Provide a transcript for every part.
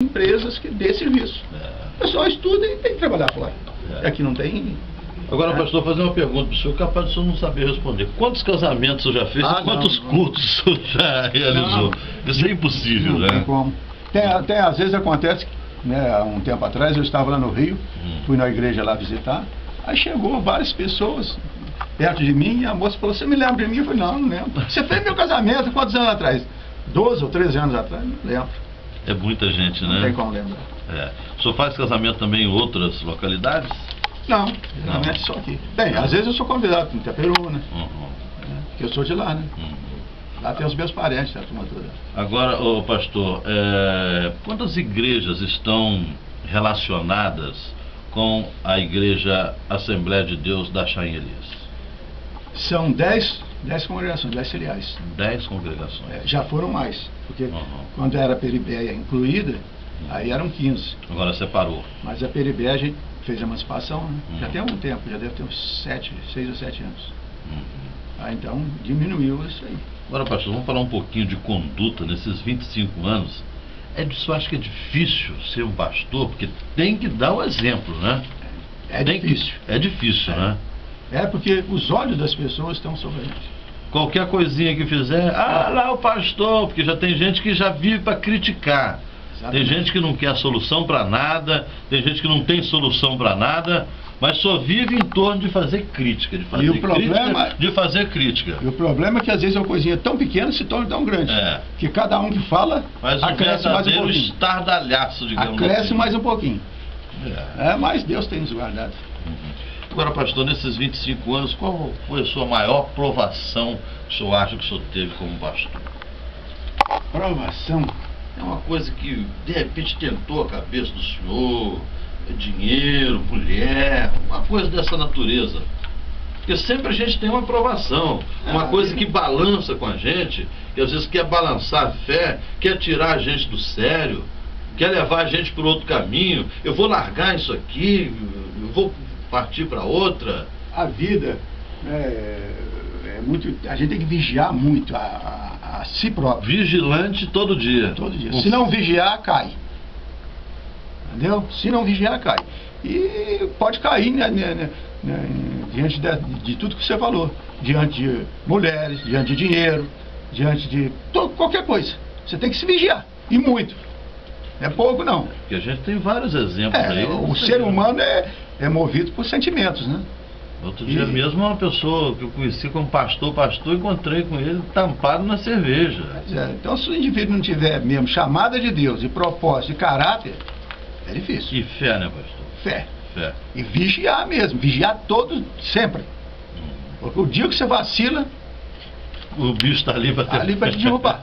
empresas que dê serviço. O pessoal estuda e tem que trabalhar fora. Aqui não tem. Agora, pastor, fazer uma pergunta para o senhor, capaz de o senhor não saber responder. Quantos casamentos o senhor já fez e quantos cultos o senhor já realizou? Isso é impossível, não né? Tem como. Até às vezes acontece, né, há um tempo atrás eu estava lá no Rio, fui na igreja lá visitar, aí chegou várias pessoas perto de mim e a moça falou: você me lembra de mim? Eu falei: não lembro. Você fez meu casamento quantos anos atrás? 12 ou 13 anos atrás? Não lembro. É muita gente, né? Não tem como lembrar. O senhor faz casamento também em outras localidades? Não, geralmente só aqui. Bem, às vezes eu sou convidado para o Itaperu, né? Porque eu sou de lá, né? Lá tem os meus parentes, a turma toda. Agora, pastor, quantas igrejas estão relacionadas com a Igreja Assembleia de Deus da Chaim Elias? São 10 congregações, 10 filiais. 10 congregações. Já foram mais, porque quando era a Peribéia incluída, aí eram 15. Agora separou. Mas a Peribéia a gente fez a emancipação, né? Já tem algum tempo, já deve ter uns 6 ou 7 anos. Então diminuiu isso aí. Agora, pastor, vamos falar um pouquinho de conduta nesses 25 anos. Eu acho que é difícil ser um pastor, porque tem que dar o exemplo, né? É difícil. É difícil, né? É porque os olhos das pessoas estão sobre a gente. Qualquer coisinha que fizer, lá o pastor, porque já tem gente que já vive para criticar. Exatamente. Tem gente que não quer solução para nada, tem gente que não tem solução para nada, mas só vive em torno de fazer crítica, de fazer crítica. E o problema é que às vezes uma coisinha tão pequena se torna tão grande. Que cada um que fala acresce mais um pouquinho. Estardalhaço, digamos acresce assim. mais um pouquinho. Mas Deus tem nos guardado. Agora, pastor, nesses 25 anos, qual foi a sua maior provação que o senhor acha que o senhor teve como pastor? Provação? É uma coisa que, de repente, tentou a cabeça do senhor, dinheiro, mulher, uma coisa dessa natureza. Porque sempre a gente tem uma provação, uma coisa que balança com a gente, que às vezes quer balançar a fé, quer tirar a gente do sério, quer levar a gente para outro caminho. Eu vou largar isso aqui, eu vou partir para outra. A vida é muito. A gente tem que vigiar muito a si próprio. Vigilante todo dia. Todo dia. Se não vigiar, cai. Entendeu? Se não vigiar, cai. E pode cair diante de tudo que você falou. Diante de mulheres, diante de dinheiro, diante de qualquer coisa. Você tem que se vigiar. E muito. Não é pouco, não. Porque a gente tem vários exemplos aí. O ser humano é movido por sentimentos, né? Outro dia mesmo, uma pessoa que eu conheci como pastor, encontrei com ele tampado na cerveja. Então, se o indivíduo não tiver mesmo chamada de Deus, de propósito, de caráter, é difícil. E fé, né, pastor? Fé. E vigiar mesmo, vigiar todo, sempre. Porque o dia que você vacila, o bicho está ali para te derrubar.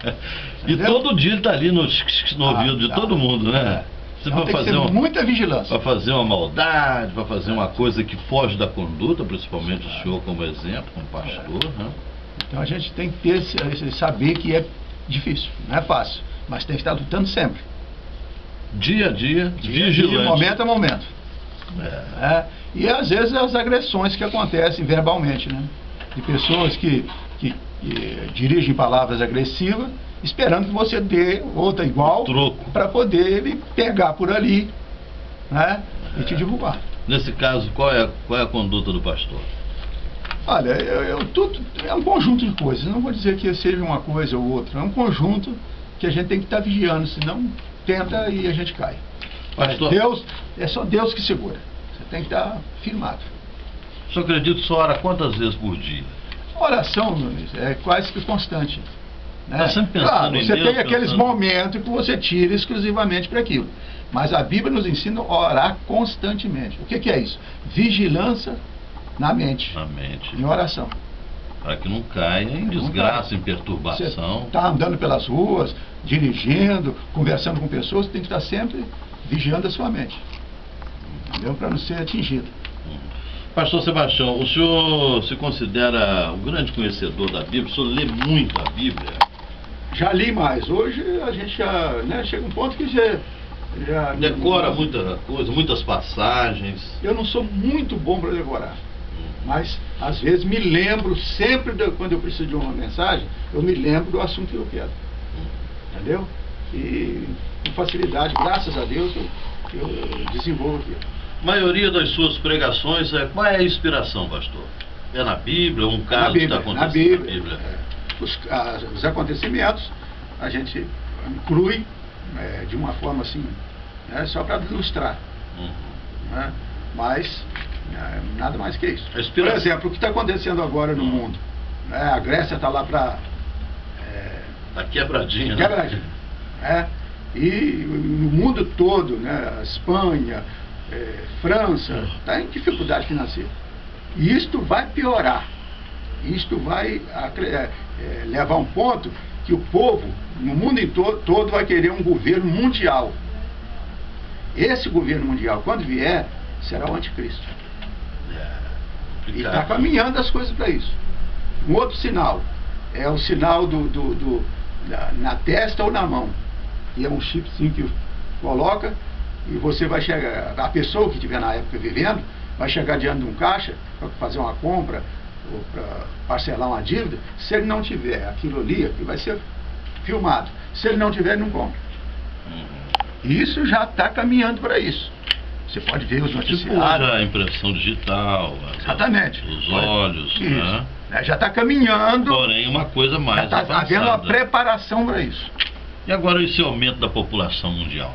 E todo dia ele está ali no ouvido de todo mundo, né? Então tem que ter muita vigilância. Para fazer uma maldade, para fazer uma coisa que foge da conduta, principalmente o senhor como exemplo, como pastor, né? Então a gente tem que ter saber que é difícil, não é fácil, mas tem que estar lutando sempre. Dia a dia, vigilante. De momento a momento. E às vezes as agressões que acontecem verbalmente, né? De pessoas que dirigem palavras agressivas, esperando que você dê outra igual para poder ele pegar por ali, né? E te derrubar. Nesse caso, qual é a conduta do pastor? Olha, tudo é um conjunto de coisas. Não vou dizer que seja uma coisa ou outra. É um conjunto que a gente tem que estar vigiando, senão tenta e a gente cai. Pastor, é só Deus que segura. Você tem que estar firmado. O senhor acredita que o senhor ora quantas vezes por dia? Oração, Nunes, é quase que constante. Está sempre pensando em Deus, você tem aqueles momentos que você tira exclusivamente para aquilo. Mas a Bíblia nos ensina a orar constantemente. O que é isso? Vigilância na mente. Em oração. Para que não caia em desgraça, em perturbação. Você está andando pelas ruas, dirigindo, conversando com pessoas, tem que estar sempre vigiando a sua mente. Entendeu? Para não ser atingido. Pastor Sebastião, o senhor se considera um grande conhecedor da Bíblia? O senhor lê muito a Bíblia? Já li mais. Hoje a gente já chega um ponto que já decora muita coisa, muitas passagens. Eu não sou muito bom para decorar, mas às vezes me lembro sempre, quando eu preciso de uma mensagem, eu me lembro do assunto que eu quero. Entendeu? E com facilidade, graças a Deus, eu desenvolvo aqui. A maioria das suas pregações, qual é a inspiração, pastor? É na Bíblia, um caso que está acontecendo na Bíblia? Os acontecimentos a gente inclui de uma forma assim, só para ilustrar. Né? Mas nada mais que isso. Por exemplo, o que está acontecendo agora no mundo? A Grécia está lá para... Está quebradinha, né? Quebradinha. E no mundo todo, a Espanha, França, está em dificuldade financeira. E isto vai piorar. Isto vai levar a um ponto que o povo, no mundo todo, vai querer um governo mundial. Esse governo mundial, quando vier, será o anticristo. E está caminhando as coisas para isso. Um outro sinal é o sinal na testa ou na mão. E é um chipzinho que coloca e você vai chegar, a pessoa que estiver na época vivendo, vai chegar diante de um caixa para fazer uma compra ou para parcelar uma dívida. Se ele não tiver aquilo ali, vai ser filmado. Se ele não tiver, ele não compra. Isso já está caminhando para isso. Você pode ver os noticiários. A impressão digital, exatamente. Os olhos, né? Já está caminhando. Porém, uma coisa mais já está havendo uma preparação para isso. E agora esse aumento da população mundial?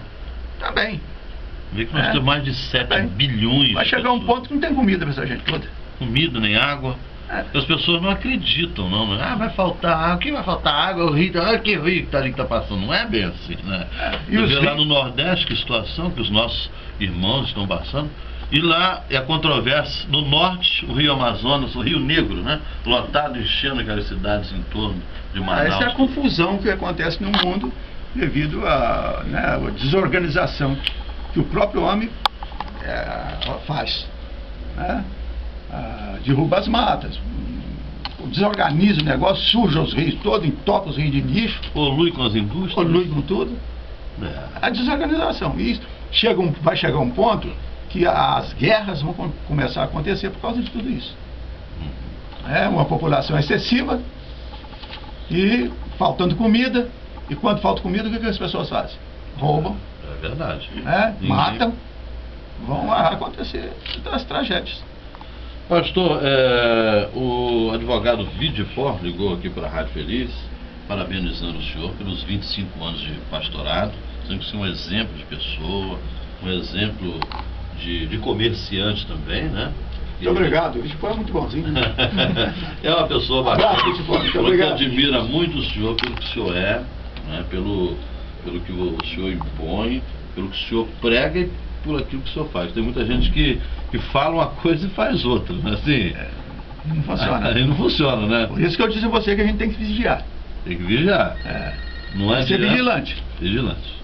Também. Vê que nós temos mais de 7 bilhões. Vai chegar um ponto que não tem comida para essa gente toda. Comida, nem água. As pessoas não acreditam, não. Vai faltar água. O que vai faltar água? O rio, que rio que está passando. Não é bem assim, né? E você vê lá no Nordeste que situação que os nossos irmãos estão passando. E lá é a controvérsia. No Norte, o Rio Amazonas, o Rio Negro, né? Lotado, enchendo aquelas cidades em torno de Manaus. Essa é a confusão que acontece no mundo devido à desorganização que o próprio homem faz. Derruba as matas, desorganiza o negócio, suja os rios todos, entopa os rios de lixo. Polui com as indústrias. Polui com tudo. A desorganização. E vai chegar um ponto que as guerras vão começar a acontecer por causa de tudo isso. Uma população excessiva e faltando comida. E quando falta comida, o que as pessoas fazem? Roubam. É verdade. Matam. Vão acontecer as tragédias. Pastor, o advogado Vidifor ligou aqui para a Rádio Feliz, parabenizando o senhor pelos 25 anos de pastorado, dizendo que o senhor é um exemplo de pessoa, um exemplo de comerciante também, né? Muito obrigado, o Vidifor é muito bonzinho. É uma pessoa bacana, que admira muito o senhor pelo que o senhor é, né? pelo que o senhor impõe, pelo que o senhor prega e por aquilo que o senhor faz. Tem muita gente que fala uma coisa e faz outra, né? Assim, não funciona. Aí não funciona, né? Por isso que eu disse a você que a gente tem que vigiar. Tem que vigiar. Não é ser vigilante. Vigilante.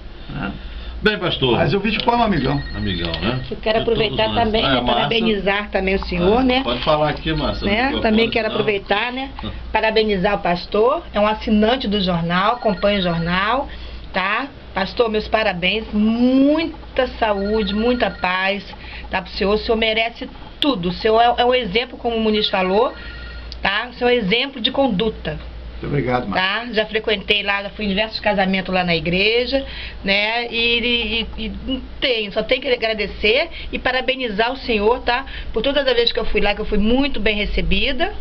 Bem, pastor. Mas o Vidifor é um amigão. Amigão, né? Eu quero aproveitar também, parabenizar também o senhor, né? Pode falar aqui, Márcia. Também quero aproveitar, né? Parabenizar o pastor, é um assinante do jornal, acompanha o jornal, tá? Pastor, meus parabéns, muita saúde, muita paz, tá, pro senhor. O senhor merece tudo. O senhor é um exemplo, como o Muniz falou, tá? O senhor é um exemplo de conduta. Muito obrigado, Márcia. Tá? Já frequentei lá, já fui em diversos casamentos lá na igreja, né? E só tenho que agradecer e parabenizar o senhor, tá? Por todas as vezes que eu fui lá, que eu fui muito bem recebida,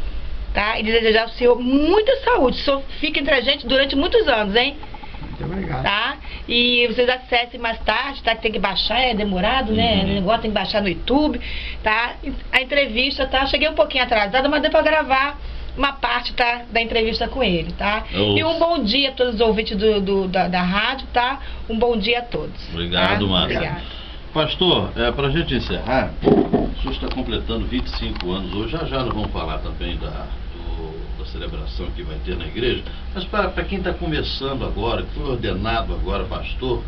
tá? E desejar ao senhor muita saúde. O senhor fica entre a gente durante muitos anos, hein? Muito obrigado. Tá? E vocês acessem mais tarde, tá? Que tem que baixar, é demorado, né? O negócio tem que baixar no YouTube, tá? A entrevista, tá? Cheguei um pouquinho atrasada, mas deu pra gravar uma parte, tá? Da entrevista com ele, tá? E um bom dia a todos os ouvintes da rádio, tá? Um bom dia a todos. Obrigado, tá? Márcia. Obrigado. Pastor, pra gente encerrar, o senhor está completando 25 anos hoje, já nós vamos falar também da celebração que vai ter na igreja, mas para quem está começando agora, que foi ordenado agora pastor,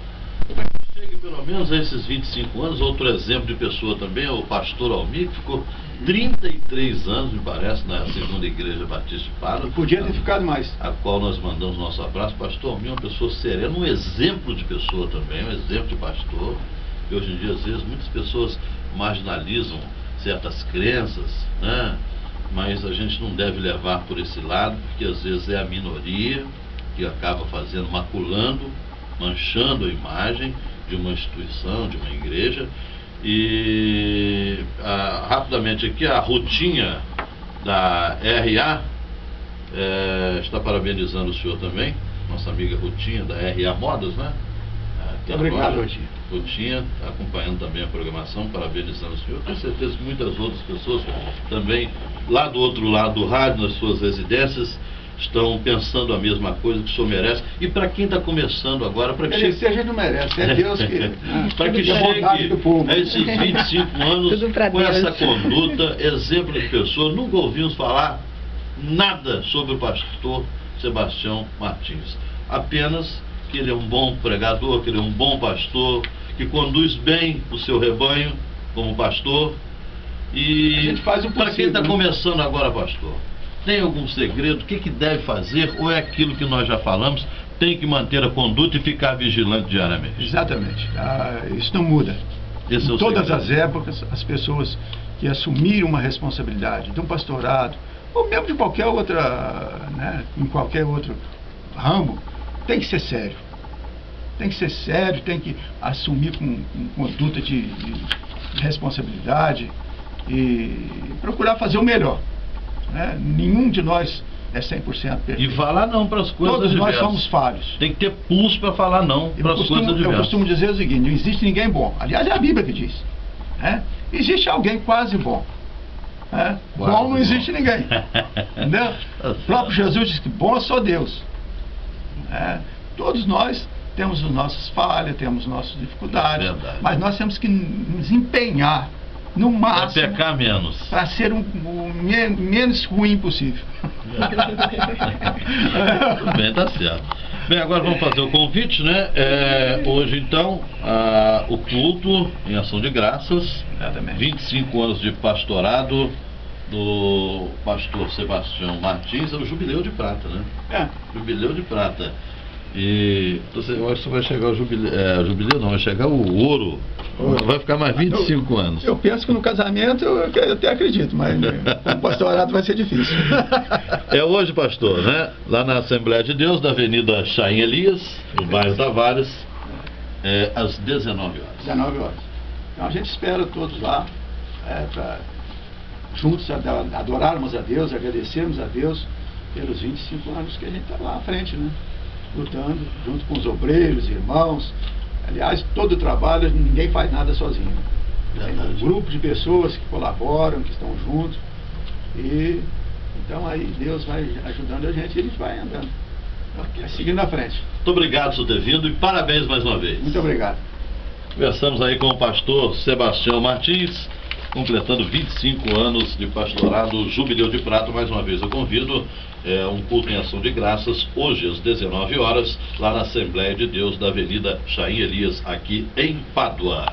chegue pelo menos a esses 25 anos. Outro exemplo de pessoa também é o pastor Almir, que ficou 33 anos, me parece, na segunda igreja Batista de Pádua. Podia ter ficado mais. A qual nós mandamos nosso abraço. Pastor Almir é uma pessoa serena, um exemplo de pessoa também, um exemplo de pastor. E hoje em dia, às vezes, muitas pessoas marginalizam certas crenças, né? Mas a gente não deve levar por esse lado, porque às vezes é a minoria que acaba maculando manchando a imagem de uma instituição, de uma igreja. E rapidamente aqui, a Rutinha da RA está parabenizando o senhor também, nossa amiga Rutinha da RA Modas, né? Obrigado, Rutinha. Rutinha acompanhando também a programação, parabenizando o senhor. Tenho certeza que muitas outras pessoas também, lá do outro lado do rádio, nas suas residências, estão pensando a mesma coisa que o senhor merece. E para quem está começando agora, para que a gente não merece, é Deus que... para que chegue a esses 25 anos com essa conduta, exemplo de pessoa. Nunca ouvimos falar nada sobre o pastor Sebastião Martins. Apenas que ele é um bom pregador, que ele é um bom pastor, que conduz bem o seu rebanho como pastor. E para quem está começando agora, pastor, tem algum segredo? O que deve fazer? Ou é aquilo que nós já falamos, tem que manter a conduta e ficar vigilante diariamente? Exatamente. Isso não muda. Em todas as épocas, as pessoas que assumiram uma responsabilidade de um pastorado, ou mesmo de qualquer outra, né, em qualquer outro ramo, tem que ser sério. Tem que ser sério, tem que assumir com conduta de responsabilidade e procurar fazer o melhor. Né? Nenhum de nós é 100% perfeito. E falar não para as coisas Todos adversas. Nós somos falhos. Tem que ter pulso para falar não para as coisas adversas. Eu costumo dizer o seguinte: não existe ninguém bom. Aliás, é a Bíblia que diz. Né? Existe alguém quase bom. Né? Bom não existe ninguém. Entendeu? O próprio Jesus disse que bom é só Deus. Todos nós temos as nossas falhas, temos nossas dificuldades, mas nós temos que nos empenhar no máximo para pecar menos, para ser o menos ruim possível. Tudo bem, tá certo. Bem, agora vamos fazer o convite, né? Hoje então, o culto em ação de graças, 25 anos de pastorado do pastor Sebastião Martins, é o Jubileu de Prata, né? Jubileu de Prata. E eu acho que vai chegar o jubileu, não, vai chegar o ouro. Vai ficar mais 25 anos. Eu penso que no casamento eu até acredito, mas no pastorado vai ser difícil. É hoje, pastor, né? Lá na Assembleia de Deus, da Avenida Chaim Elias, no bairro Tavares, às 19 horas. 19 horas. Então a gente espera todos lá, para juntos adorarmos a Deus, agradecermos a Deus pelos 25 anos que a gente está lá à frente, né? Lutando junto com os obreiros, irmãos. Aliás, todo o trabalho, ninguém faz nada sozinho. Tem um grupo de pessoas que colaboram, que estão juntos. E então aí Deus vai ajudando a gente e a gente vai andando. Vai seguindo à frente. Muito obrigado por ter vindo e parabéns mais uma vez. Muito obrigado. Conversamos aí com o pastor Sebastião Martins, completando 25 anos de pastorado, Jubileu de Prata. Mais uma vez eu convido, um culto em ação de graças, hoje às 19 horas, lá na Assembleia de Deus da Avenida Chaim Elias, aqui em Pádua.